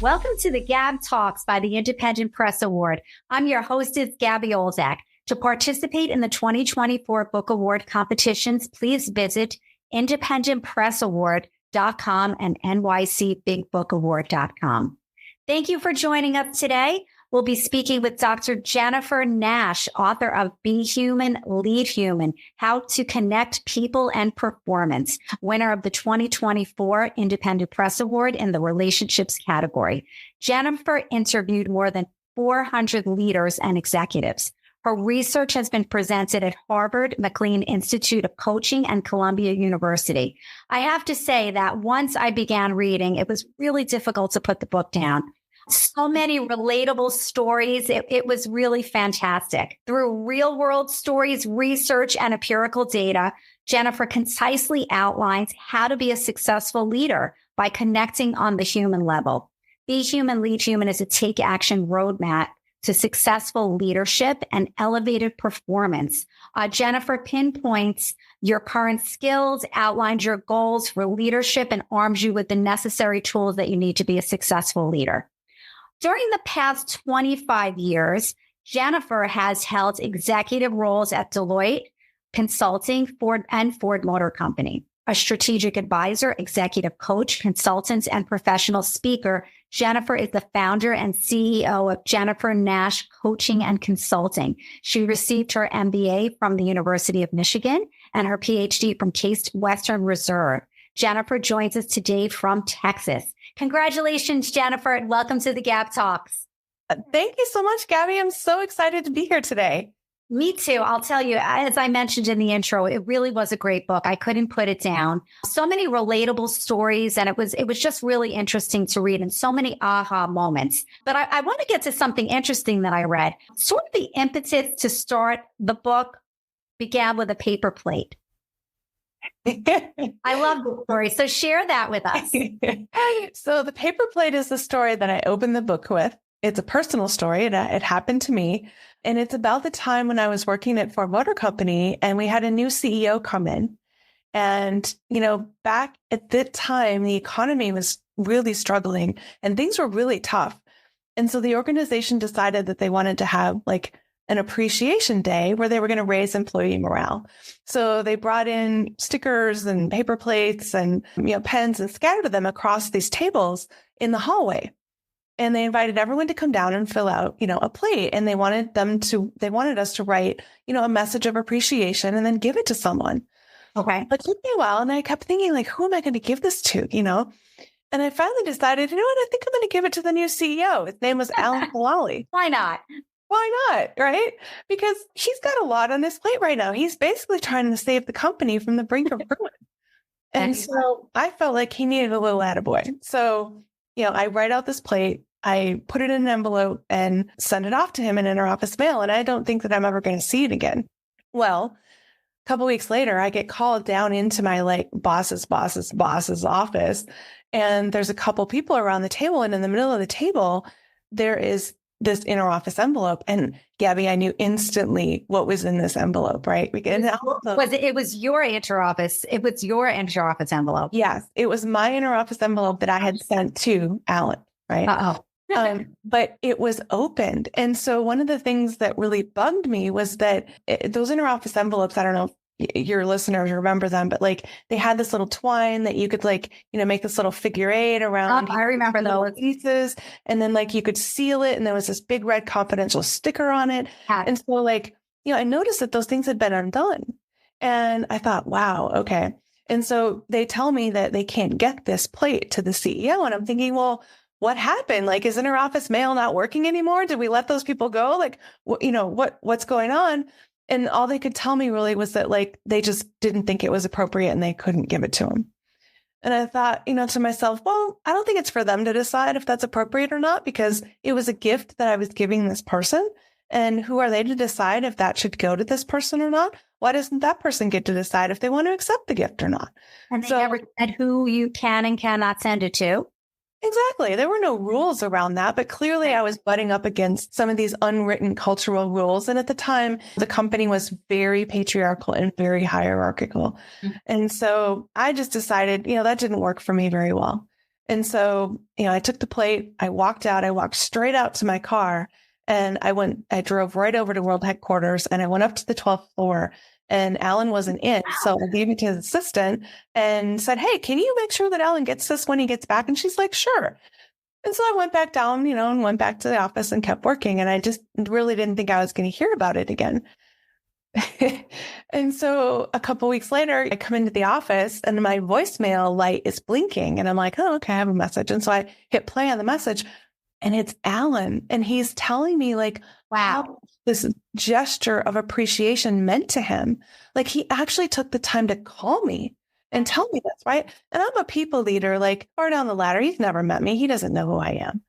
Welcome to the GAB Talks by the Independent Press Award. I'm your hostess, Gabby Olzak. To participate in the 2024 Book Award competitions, please visit independentpressaward.com and nycbigbookaward.com. Thank you for joining us today. We'll be speaking with Dr. Jennifer Nash, author of Be Human, Lead Human, How to Connect People and Performance, winner of the 2024 Independent Press Award in the Relationships category. Jennifer interviewed more than 400 leaders and executives. Her research has been presented at Harvard, McLean Institute of Coaching, and Columbia University. I have to say that once I began reading, it was really difficult to put the book down. So many relatable stories. It was really fantastic. Through real world stories, research, and empirical data, Jennifer concisely outlines how to be a successful leader by connecting on the human level. Be Human, Lead Human is a take action roadmap to successful leadership and elevated performance. Jennifer pinpoints your current skills, outlines your goals for leadership, and arms you with the necessary tools that you need to be a successful leader. During the past 25 years, Jennifer has held executive roles at Deloitte Consulting, Ford Motor Company. A strategic advisor, executive coach, consultant, and professional speaker, Jennifer is the founder and CEO of Jennifer Nash Coaching and Consulting. She received her MBA from the University of Michigan and her PhD from Case Western Reserve. Jennifer joins us today from Texas. Congratulations, Jennifer, and welcome to the GAB Talks. Thank you so much, Gabby. I'm so excited to be here today. Me too. I'll tell you, as I mentioned in the intro, it really was a great book. I couldn't put it down. So many relatable stories, and it was just really interesting to read, and so many aha moments. But I want to get to something interesting that I read. Sort of the impetus to start the book began with a paper plate. I love the story. So share that with us. So the paper plate is the story that I opened the book with. It's a personal story. It happened to me. And it's about the time when I was working at Ford Motor Company and we had a new CEO come in. And, back at that time, the economy was really struggling and things were really tough. And so the organization decided that they wanted to have an appreciation day where they were going to raise employee morale. So they brought in stickers and paper plates and, pens and scattered them across these tables in the hallway. And they invited everyone to come down and fill out, a plate. And they wanted us to write, a message of appreciation and then give it to someone. Okay. It took me a while. And I kept thinking, who am I going to give this to, And I finally decided, I think I'm going to give it to the new CEO. His name was Alan Mulally. Why not? Why not? Right? Because he's got a lot on his plate right now. He's basically trying to save the company from the brink of ruin. And so I felt like he needed a little attaboy. So, I write out this plate, I put it in an envelope and send it off to him in interoffice mail. And I don't think that I'm ever going to see it again. Well, a couple weeks later, I get called down into my boss's office. And there's a couple people around the table. And in the middle of the table, there is this interoffice envelope. And Gabby, I knew instantly what was in this envelope, right? It was your interoffice. It was your interoffice envelope. Yes. It was my interoffice envelope that I had sent to Alan, right? But it was opened. And so one of the things that really bugged me was that those interoffice envelopes, I don't know if your listeners remember them, but they had this little twine that you could make this little figure eight around. I remember those pieces. And then you could seal it. And there was this big red confidential sticker on it. And so I noticed that those things had been undone. And I thought, wow, okay. And so they tell me that they can't get this plate to the CEO. And I'm thinking, well, what happened? Is interoffice mail not working anymore? Did we let those people go? What's going on? And all they could tell me really was that they just didn't think it was appropriate and they couldn't give it to him. And I thought, to myself, well, I don't think it's for them to decide if that's appropriate or not, because it was a gift that I was giving this person. And who are they to decide if that should go to this person or not? Why doesn't that person get to decide if they want to accept the gift or not? And they never said who you can and cannot send it to. Exactly. There were no rules around that, but clearly I was butting up against some of these unwritten cultural rules. And at the time, the company was very patriarchal and very hierarchical. Mm-hmm. And so I just decided, that didn't work for me very well. And so, I took the plate, I walked straight out to my car, and I drove right over to World Headquarters, and I went up to the 12th floor, and Alan wasn't in. So I gave it to his assistant and said, "Hey, can you make sure that Alan gets this when he gets back?" And she's like, "Sure." And so I went back down, and went back to the office and kept working. And I just really didn't think I was going to hear about it again. And so a couple of weeks later, I come into the office and my voicemail light is blinking. And I'm like, "Oh, okay, I have a message." And so I hit play on the message, and it's Alan. And he's telling me like, wow, this gesture of appreciation meant to him. Like, he actually took the time to call me and tell me this, right? And I'm a people leader, like far down the ladder. He's never met me. He doesn't know who I am.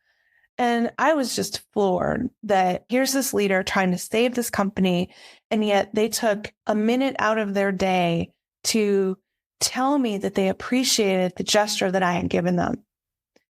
And I was just floored that here's this leader trying to save this company, and yet they took a minute out of their day to tell me that they appreciated the gesture that I had given them.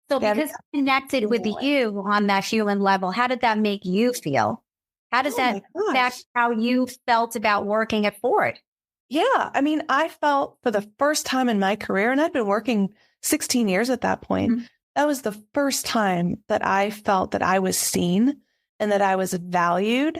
So because I connected with you on that human level, how did that make you feel? How does that affect how you felt about working at Ford? Yeah. I mean, I felt for the first time in my career, and I'd been working 16 years at that point. Mm-hmm. That was the first time that I felt that I was seen and that I was valued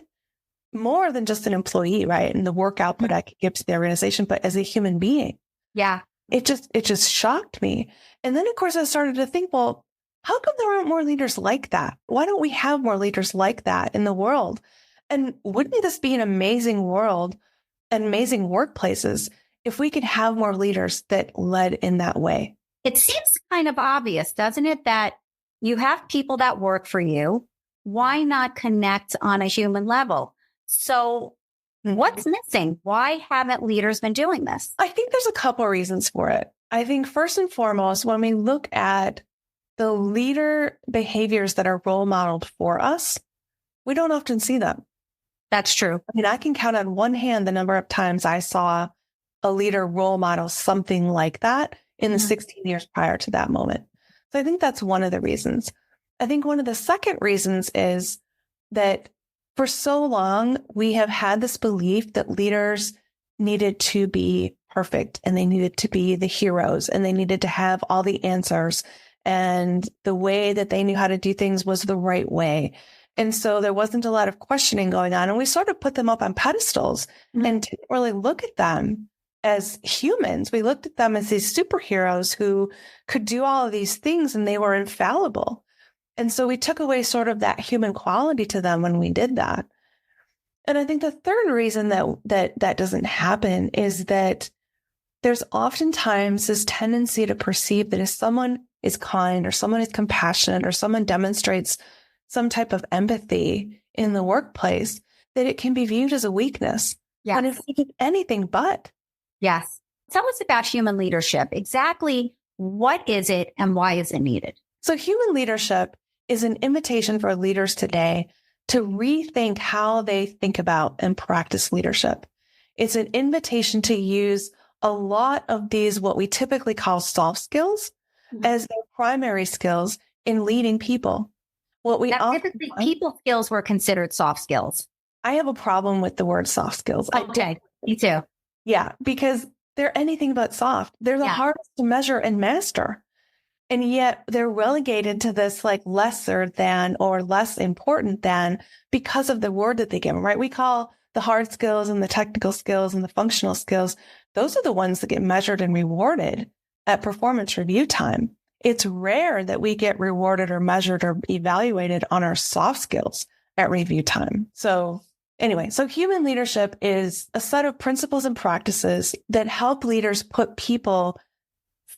more than just an employee, right? And the work output I could give to the organization, but as a human being. Yeah. It just shocked me. And then, of course, I started to think, well, how come there aren't more leaders like that? Why don't we have more leaders like that in the world? And wouldn't this be an amazing world and amazing workplaces if we could have more leaders that led in that way? It seems kind of obvious, doesn't it, that you have people that work for you. Why not connect on a human level? So what's missing? Why haven't leaders been doing this? I think there's a couple of reasons for it. I think first and foremost, when we look at the leader behaviors that are role modeled for us, we don't often see them. That's true. I mean, I can count on one hand the number of times I saw a leader role model something like that in the 16 years prior to that moment. So I think that's one of the reasons. I think one of the second reasons is that for so long, we have had this belief that leaders needed to be perfect and they needed to be the heroes and they needed to have all the answers, and the way that they knew how to do things was the right way. And so there wasn't a lot of questioning going on, and we sort of put them up on pedestals and didn't really look at them as humans. We looked at them as these superheroes who could do all of these things and they were infallible. And so we took away sort of that human quality to them when we did that. And I think the third reason that doesn't happen is that there's oftentimes this tendency to perceive that if someone is kind or someone is compassionate or someone demonstrates some type of empathy in the workplace, that it can be viewed as a weakness. Yes. And it's anything but. Yes. Tell us about human leadership. Exactly what is it and why is it needed? So human leadership is an invitation for leaders today to rethink how they think about and practice leadership. It's an invitation to use a lot of these, what we typically call soft skills, as their primary skills in leading people. Typically, people skills were considered soft skills. I have a problem with the word soft skills. Okay, me too. Yeah, because they're anything but soft. They're the hardest to measure and master. And yet they're relegated to this like lesser than or less important than because of the word that they give them, right? We call the hard skills and the technical skills and the functional skills, those are the ones that get measured and rewarded at performance review time. It's rare that we get rewarded or measured or evaluated on our soft skills at review time. So anyway, so human leadership is a set of principles and practices that help leaders put people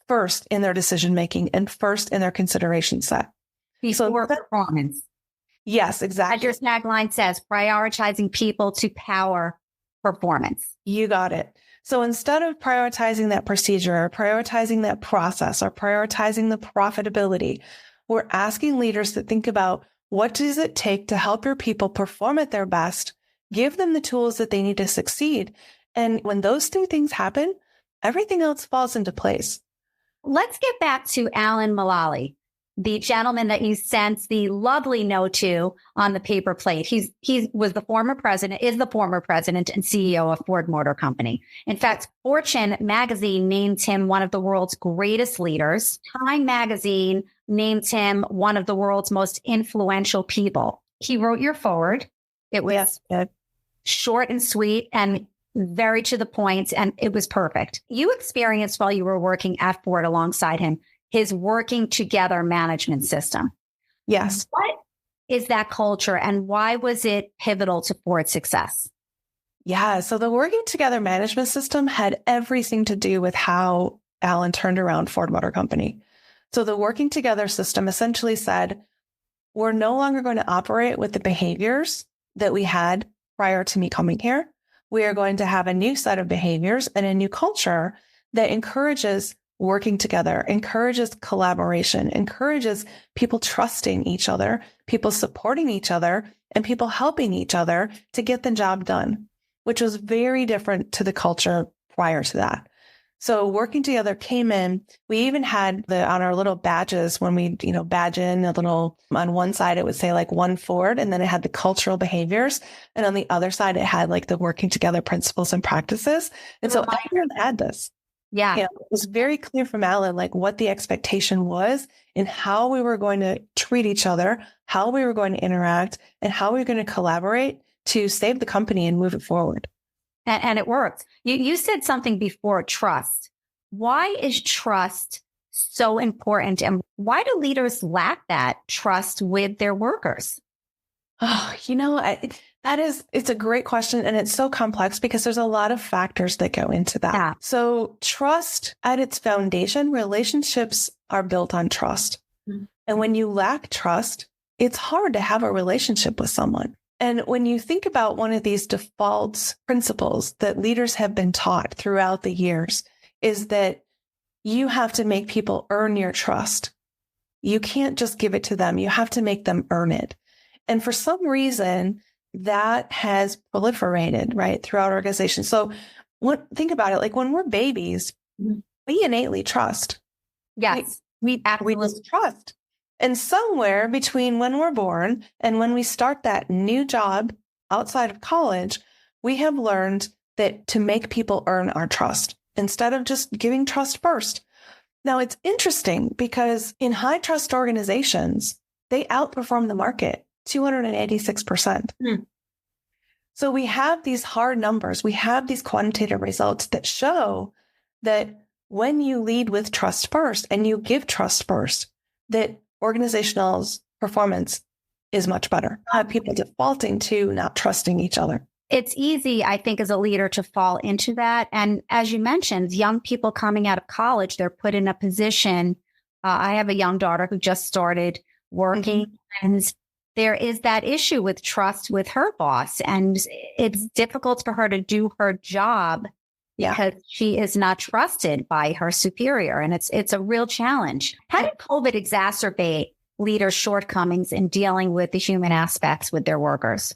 first in their decision-making and first in their consideration set. Before performance. Yes, exactly. As your tagline says, prioritizing people to power performance. You got it. So instead of prioritizing that procedure or prioritizing that process or prioritizing the profitability, we're asking leaders to think about what does it take to help your people perform at their best, give them the tools that they need to succeed. And when those two things happen, everything else falls into place. Let's get back to Alan Mulally. the gentleman that you sent the lovely note to on the paper plate. He was the former president, is the former president and CEO of Ford Motor Company. In fact, Fortune magazine named him one of the world's greatest leaders. Time magazine named him one of the world's most influential people. He wrote your foreword. It was short and sweet and very to the point, and it was perfect. You experienced while you were working at Ford alongside him, his working together management system. Yes. What is that culture and why was it pivotal to Ford's success? Yeah. So the working together management system had everything to do with how Alan turned around Ford Motor Company. So the working together system essentially said, we're no longer going to operate with the behaviors that we had prior to me coming here. We are going to have a new set of behaviors and a new culture that encourages working together, encourages collaboration, encourages people trusting each other, people supporting each other, and people helping each other to get the job done, which was very different to the culture prior to that. So working together came in. We even had on our little badges when we, badge in a little, on one side, it would say like one Ford, and then it had the cultural behaviors. And on the other side, it had like the working together principles and practices. And so everyone had this. Yeah. It was very clear from Alan, like what the expectation was and how we were going to treat each other, how we were going to interact, and how we were going to collaborate to save the company and move it forward. And it worked. You said something before, trust. Why is trust so important? And why do leaders lack that trust with their workers? Oh, it's a great question. And it's so complex because there's a lot of factors that go into that. Yeah. So trust at its foundation, relationships are built on trust. Mm-hmm. And when you lack trust, it's hard to have a relationship with someone. And when you think about one of these default principles that leaders have been taught throughout the years is that you have to make people earn your trust. You can't just give it to them. You have to make them earn it. And for some reason, that has proliferated, right, throughout organizations. So think about it, like when we're babies, we innately trust. Yes, we just trust. And somewhere between when we're born and when we start that new job outside of college, we have learned that to make people earn our trust instead of just giving trust first. Now, it's interesting because in high trust organizations, they outperform the market 286%. So we have these hard numbers. We have these quantitative results that show that when you lead with trust first and you give trust first, that organizational performance is much better. Have people defaulting to not trusting each other. It's easy, I think, as a leader to fall into that. And as you mentioned, young people coming out of college, they're put in a position. I have a young daughter who just started working, and there is that issue with trust with her boss. And it's difficult for her to do her job because she is not trusted by her superior. And it's a real challenge. How did COVID exacerbate leaders' shortcomings in dealing with the human aspects with their workers?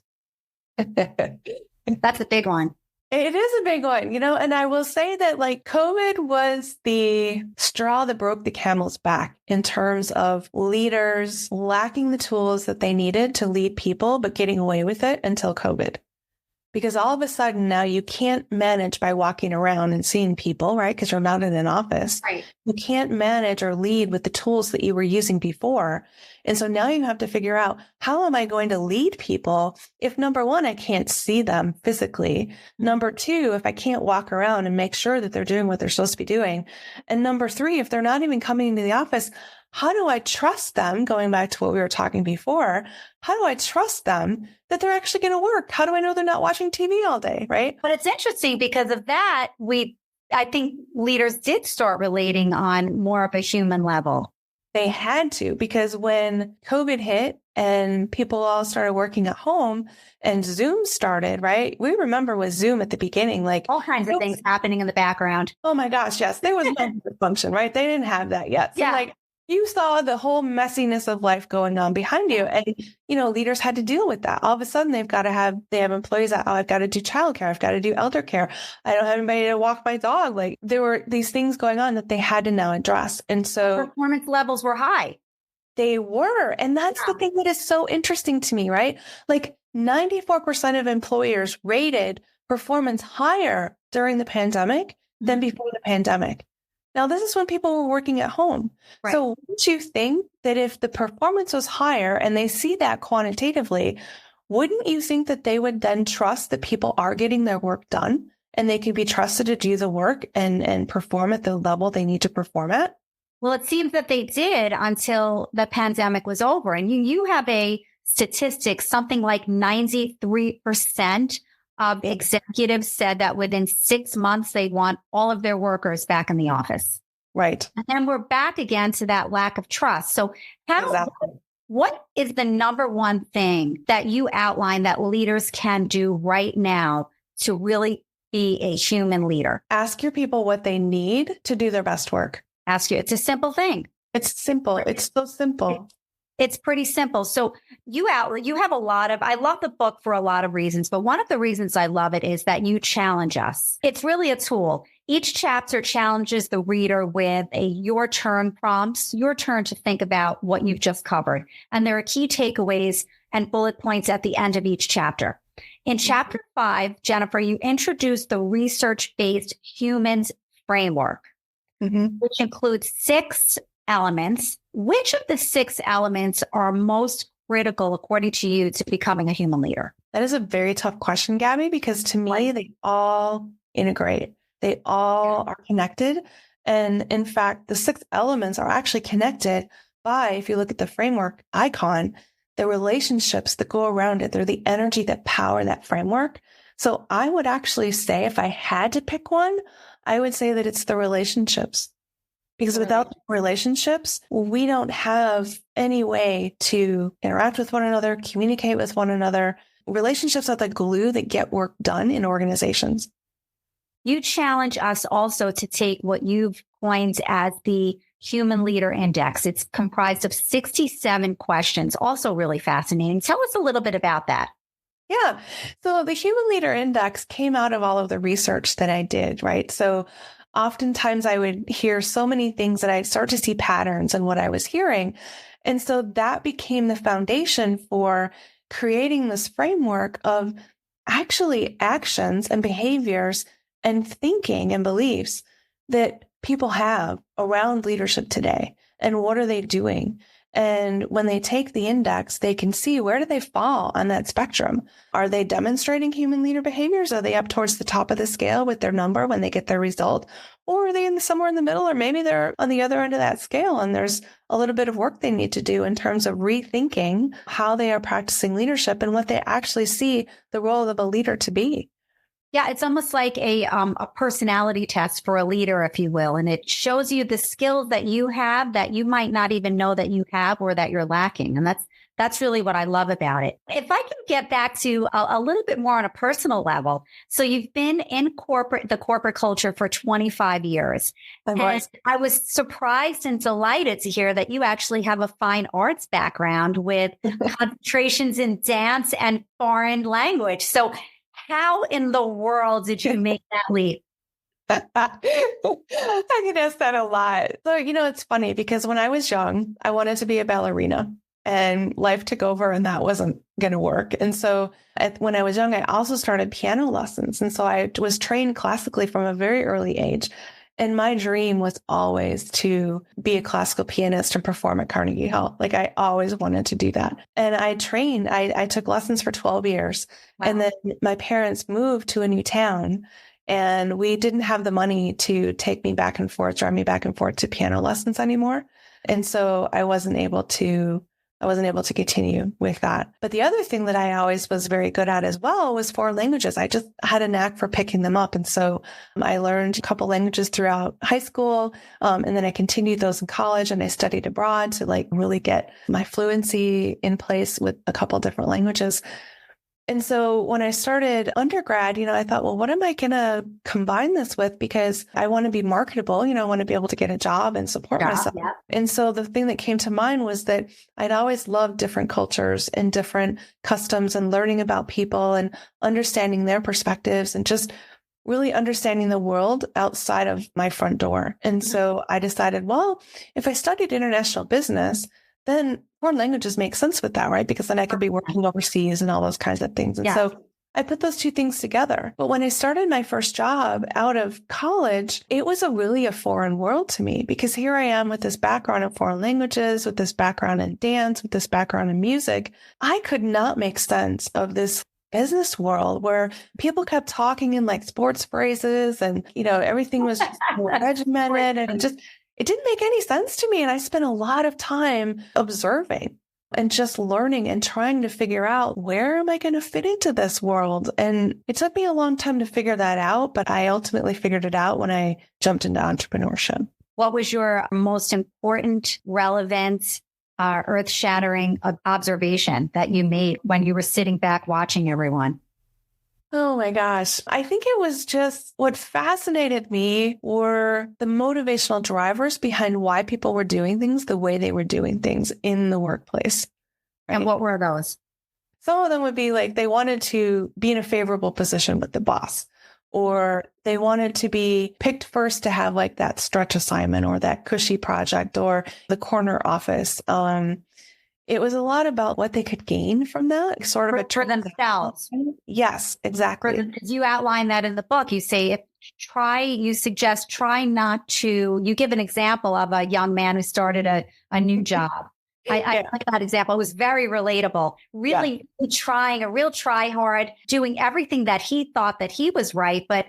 That's a big one. It is a big one, and I will say that like COVID was the straw that broke the camel's back in terms of leaders lacking the tools that they needed to lead people, but getting away with it until COVID. Because all of a sudden now you can't manage by walking around and seeing people, right? Because you're not in an office. Right. You can't manage or lead with the tools that you were using before. And so now you have to figure out, how am I going to lead people if number one, I can't see them physically. Number two, if I can't walk around and make sure that they're doing what they're supposed to be doing. And number three, if they're not even coming into the office, how do I trust them? Going back to what we were talking before, how do I trust them that they're actually going to work? How do I know they're not watching TV all day? Right. But it's interesting because of that, I think leaders did start relating on more of a human level. They had to, because when COVID hit and people all started working at home and Zoom started, right? We remember with Zoom at the beginning, like all kinds of things happening in the background. Oh my gosh. Yes. There was no function, right? They didn't have that yet. So you saw the whole messiness of life going on behind you. And, leaders had to deal with that. All of a sudden, they have employees that, I've got to do childcare. I've got to do elder care. I don't have anybody to walk my dog. Like there were these things going on that they had to now address. And so performance levels were high. They were. And that's the thing that is so interesting to me, right? Like 94% of employers rated performance higher during the pandemic than before the pandemic. Now, this is when people were working at home. Right. So wouldn't you think that if the performance was higher and they see that quantitatively, wouldn't you think that they would then trust that people are getting their work done and they can be trusted to do the work and perform at the level they need to perform at? Well, it seems that they did until the pandemic was over. And you have a statistic, something like 93% of executives said that within 6 months, they want all of their workers back in the office. Right. And then we're back again to that lack of trust. So what is the number one thing that you outline that leaders can do right now to really be a human leader? Ask your people what they need to do their best work. It's a simple thing. It's simple. It's so simple. It's pretty simple. So you have a lot of, I love the book for a lot of reasons, but one of the reasons I love it is that you challenge us. It's really a tool. Each chapter challenges the reader with your turn prompts, your turn to think about what you've just covered. And there are key takeaways and bullet points at the end of each chapter. In chapter 5, Jennifer, you introduce the research-based humans framework, which includes 6 elements. Which of the 6 elements are most critical, according to you, to becoming a human leader? That is a very tough question, Gabby, because to me, they all integrate. They all are connected. And in fact, the 6 elements are actually connected by, if you look at the framework icon, the relationships that go around it. They're the energy that power that framework. So I would actually say, if I had to pick one, I would say that it's the relationships. Because without relationships, we don't have any way to interact with one another, communicate with one another. Relationships are the glue that get work done in organizations. You challenge us also to take what you've coined as the Human Leader Index. It's comprised of 67 questions, also really fascinating. Tell us a little bit about that. Yeah. So the Human Leader Index came out of all of the research that I did, right? So oftentimes I would hear so many things that I'd start to see patterns in what I was hearing. And so that became the foundation for creating this framework of actually actions and behaviors and thinking and beliefs that people have around leadership today. And what are they doing? And when they take the index, they can see, where do they fall on that spectrum? Are they demonstrating human leader behaviors? Are they up towards the top of the scale with their number when they get their result? Or are they somewhere in the middle? Or maybe they're on the other end of that scale and there's a little bit of work they need to do in terms of rethinking how they are practicing leadership and what they actually see the role of a leader to be. Yeah, it's almost like a personality test for a leader, if you will. And it shows you the skills that you have that you might not even know that you have or that you're lacking. And that's really what I love about it. If I can get back to a little bit more on a personal level. So you've been in the corporate culture for 25 years. I was surprised and delighted to hear that you actually have a fine arts background with concentrations in dance and foreign language. So how in the world did you make that leap? I get asked that a lot. So, it's funny because when I was young, I wanted to be a ballerina and life took over and that wasn't going to work. And so when I was young, I also started piano lessons. And so I was trained classically from a very early age. And my dream was always to be a classical pianist and perform at Carnegie Hall. Like I always wanted to do that. And I trained, I took lessons for 12 years. Wow. And then my parents moved to a new town and we didn't have the money to take me back and forth, drive me back and forth to piano lessons anymore. And so I wasn't able to continue with that. But the other thing that I always was very good at as well was foreign languages. I just had a knack for picking them up. And so I learned a couple languages throughout high school. And then I continued those in college and I studied abroad to really get my fluency in place with a couple different languages. And so when I started undergrad, I thought, well, what am I going to combine this with? Because I want to be marketable, I want to be able to get a job and support myself. Yeah. And so the thing that came to mind was that I'd always loved different cultures and different customs and learning about people and understanding their perspectives and just really understanding the world outside of my front door. And so I decided, well, if I studied international business, then foreign languages make sense with that, right? Because then I could be working overseas and all those kinds of things. And so I put those two things together. But when I started my first job out of college, it was really a foreign world to me, because here I am with this background in foreign languages, with this background in dance, with this background in music. I could not make sense of this business world where people kept talking in like sports phrases and, everything was just more regimented, and it didn't make any sense to me. And I spent a lot of time observing and just learning and trying to figure out, where am I going to fit into this world? And it took me a long time to figure that out, but I ultimately figured it out when I jumped into entrepreneurship. What was your most important, relevant, earth-shattering observation that you made when you were sitting back watching everyone? Oh my gosh. I think it was just what fascinated me were the motivational drivers behind why people were doing things the way they were doing things in the workplace. Right? And what were those? Some of them would be like they wanted to be in a favorable position with the boss, or they wanted to be picked first to have like that stretch assignment or that cushy project or the corner office. It was a lot about what they could gain from that, sort of for themselves. Yes, exactly. Because you outline that in the book. You say, you suggest try not to, you give an example of a young man who started a new job. I like that example. It was very relatable. Really trying, a real try hard, doing everything that he thought that he was right. But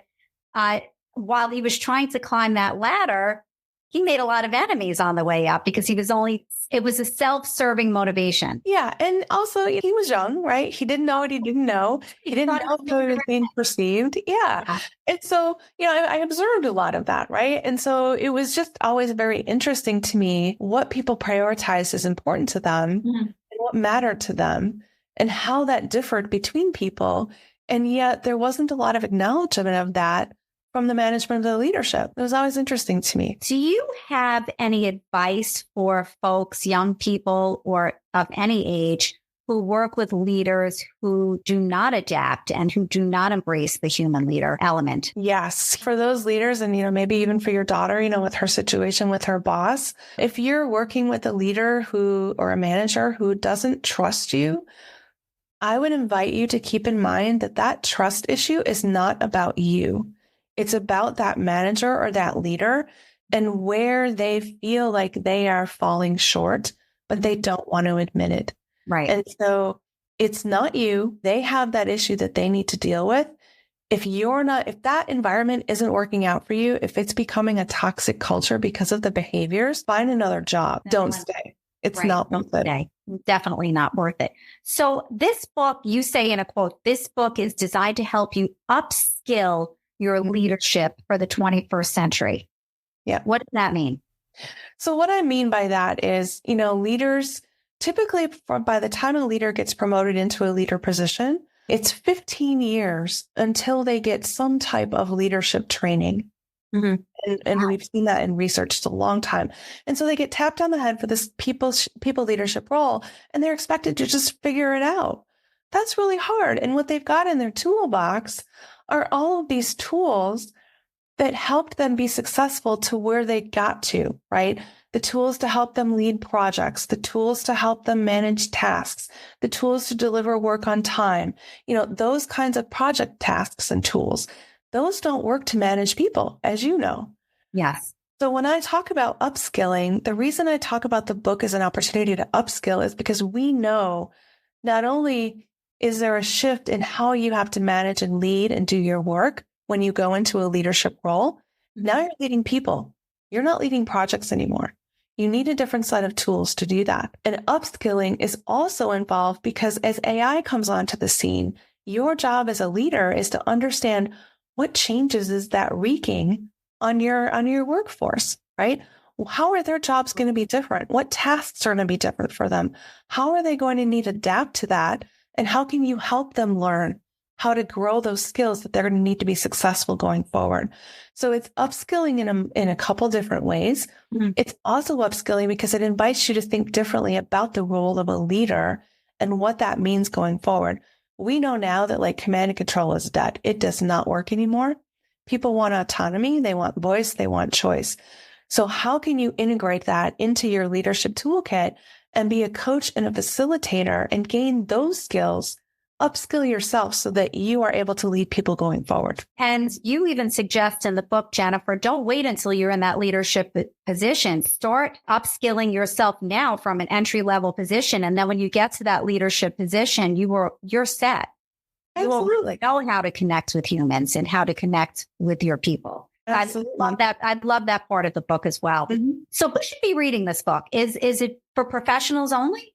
while he was trying to climb that ladder, he made a lot of enemies on the way up because it was a self-serving motivation. Yeah. And also he was young, right? He didn't know what he didn't know. He didn't know how he was being perceived. Yeah. And so, I observed a lot of that, right? And so it was just always very interesting to me what people prioritized as important to them and what mattered to them and how that differed between people. And yet there wasn't a lot of acknowledgement of that from the management of the leadership. It was always interesting to me. Do you have any advice for folks, young people or of any age, who work with leaders who do not adapt and who do not embrace the human leader element? Yes. For those leaders, and, maybe even for your daughter, with her situation with her boss, if you're working with a leader or a manager who doesn't trust you, I would invite you to keep in mind that trust issue is not about you. It's about that manager or that leader and where they feel like they are falling short, but they don't want to admit it. Right. And so it's not you. They have that issue that they need to deal with. If that environment isn't working out for you, if it's becoming a toxic culture because of the behaviors, find another job. Don't stay. It's not worth it. Definitely not worth it. So this book, you say in a quote, this book is designed to help you upskill your leadership for the 21st century. Yeah. What does that mean? So what I mean by that is, leaders typically, by the time a leader gets promoted into a leader position, it's 15 years until they get some type of leadership training. Mm-hmm. And we've seen that in research. It's a long time. And so they get tapped on the head for this people leadership role, and they're expected to just figure it out. That's really hard. And what they've got in their toolbox are all of these tools that helped them be successful to where they got to, right? The tools to help them lead projects, the tools to help them manage tasks, the tools to deliver work on time, those kinds of project tasks and tools. Those don't work to manage people, as you know. Yes. So when I talk about upskilling, the reason I talk about the book as an opportunity to upskill is because we know not only is there a shift in how you have to manage and lead and do your work when you go into a leadership role, now you're leading people. You're not leading projects anymore. You need a different set of tools to do that. And upskilling is also involved because as AI comes onto the scene, your job as a leader is to understand what changes is that wreaking on your workforce, right? How are their jobs going to be different? What tasks are going to be different for them? How are they going to need to adapt to that? And how can you help them learn how to grow those skills that they're going to need to be successful going forward? So it's upskilling in a couple different ways. Mm-hmm. It's also upskilling because it invites you to think differently about the role of a leader and what that means going forward. We know now that command and control is dead. It does not work anymore. People want autonomy. They want voice. They want choice. So how can you integrate that into your leadership toolkit and be a coach and a facilitator and gain those skills, upskill yourself so that you are able to lead people going forward. And you even suggest in the book, Jennifer, don't wait until you're in that leadership position. Start upskilling yourself now from an entry-level position. And then when you get to that leadership position, you're set. Absolutely. You will know how to connect with humans and how to connect with your people. Absolutely. I love that. I love that part of the book as well. Mm-hmm. So who should be reading this book? Is it for professionals only?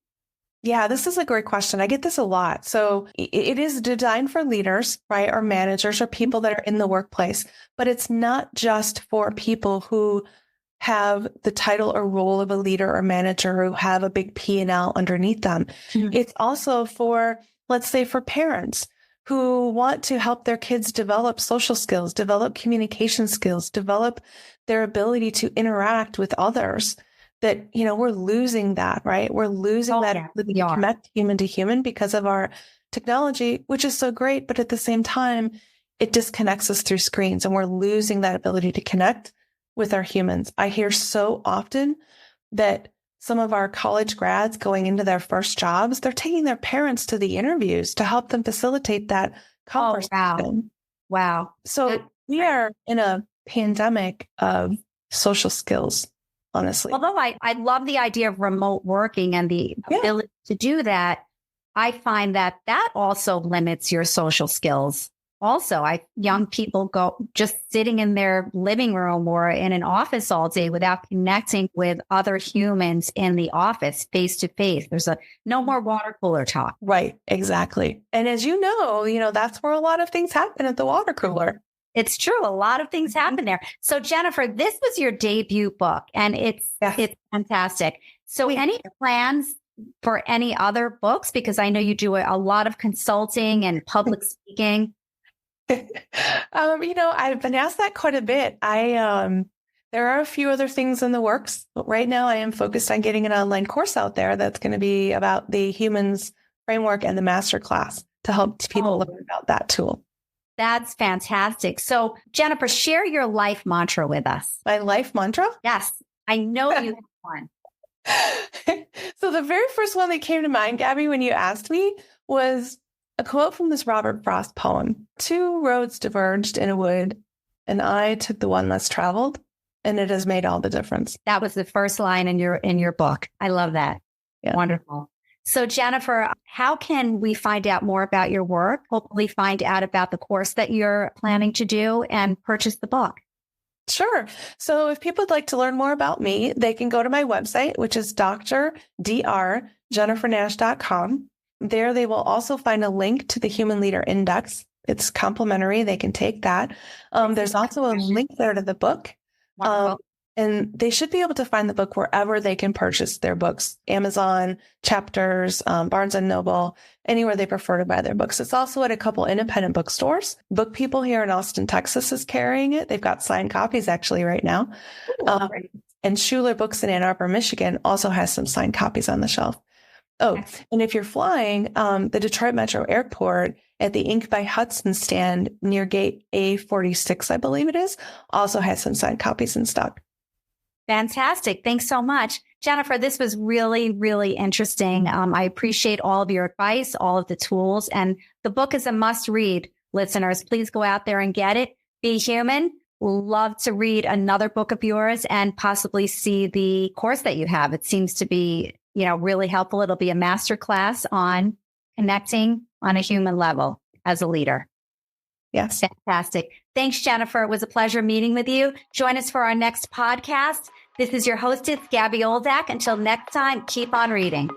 Yeah, this is a great question. I get this a lot. So it is designed for leaders, right? Or managers or people that are in the workplace, but it's not just for people who have the title or role of a leader or manager who have a big P&L underneath them. Mm-hmm. It's also for, let's say, for parents who want to help their kids develop social skills, develop communication skills, develop their ability to interact with others. That, we're losing that, right? We're losing that ability to connect human to human because of our technology, which is so great. But at the same time, it disconnects us through screens and we're losing that ability to connect with our humans. I hear so often that some of our college grads going into their first jobs, they're taking their parents to the interviews to help them facilitate that conversation. Wow. So we are in a pandemic of social skills, honestly. Although I love the idea of remote working and the ability to do that, I find that also limits your social skills. Also, young people go just sitting in their living room or in an office all day without connecting with other humans in the office face to face. There's no more water cooler talk. Right. Exactly. And as you know, that's where a lot of things happen at the water cooler. It's true. A lot of things happen there. So Jennifer, this was your debut book and it's fantastic. So any plans for any other books? Because I know you do a lot of consulting and public speaking. I've been asked that quite a bit. There are a few other things in the works, but right now I am focused on getting an online course out there that's going to be about the humans framework and the masterclass to help people learn about that tool. That's fantastic. So Jennifer, share your life mantra with us. My life mantra? Yes. I know you have one. So the very first one that came to mind, Gabby, when you asked me was a quote from this Robert Frost poem. 2 roads diverged in a wood, and I took the one less traveled, and it has made all the difference. That was the first line in your book. I love that. Yeah. Wonderful. So Jennifer, how can we find out more about your work? Hopefully find out about the course that you're planning to do and purchase the book. Sure. So if people would like to learn more about me, they can go to my website, which is drdrjennifernash.com. There, they will also find a link to the Human Leader Index. It's complimentary. They can take that. There's also a link there to the book. And they should be able to find the book wherever they can purchase their books. Amazon, Chapters, Barnes & Noble, anywhere they prefer to buy their books. It's also at a couple independent bookstores. Book People here in Austin, Texas is carrying it. They've got signed copies actually right now. And Schuler Books in Ann Arbor, Michigan also has some signed copies on the shelf. Oh, and if you're flying, the Detroit Metro Airport at the Ink by Hudson stand near gate A46, I believe it is, also has some signed copies in stock. Fantastic. Thanks so much. Jennifer, this was really, really interesting. I appreciate all of your advice, all of the tools, and the book is a must read. Listeners, please go out there and get it. Be Human. Love to read another book of yours and possibly see the course that you have. It seems to be, really helpful. It'll be a masterclass on connecting on a human level as a leader. Yes. Fantastic. Thanks, Jennifer. It was a pleasure meeting with you. Join us for our next podcast. This is your hostess, Gabby Oldak. Until next time, keep on reading.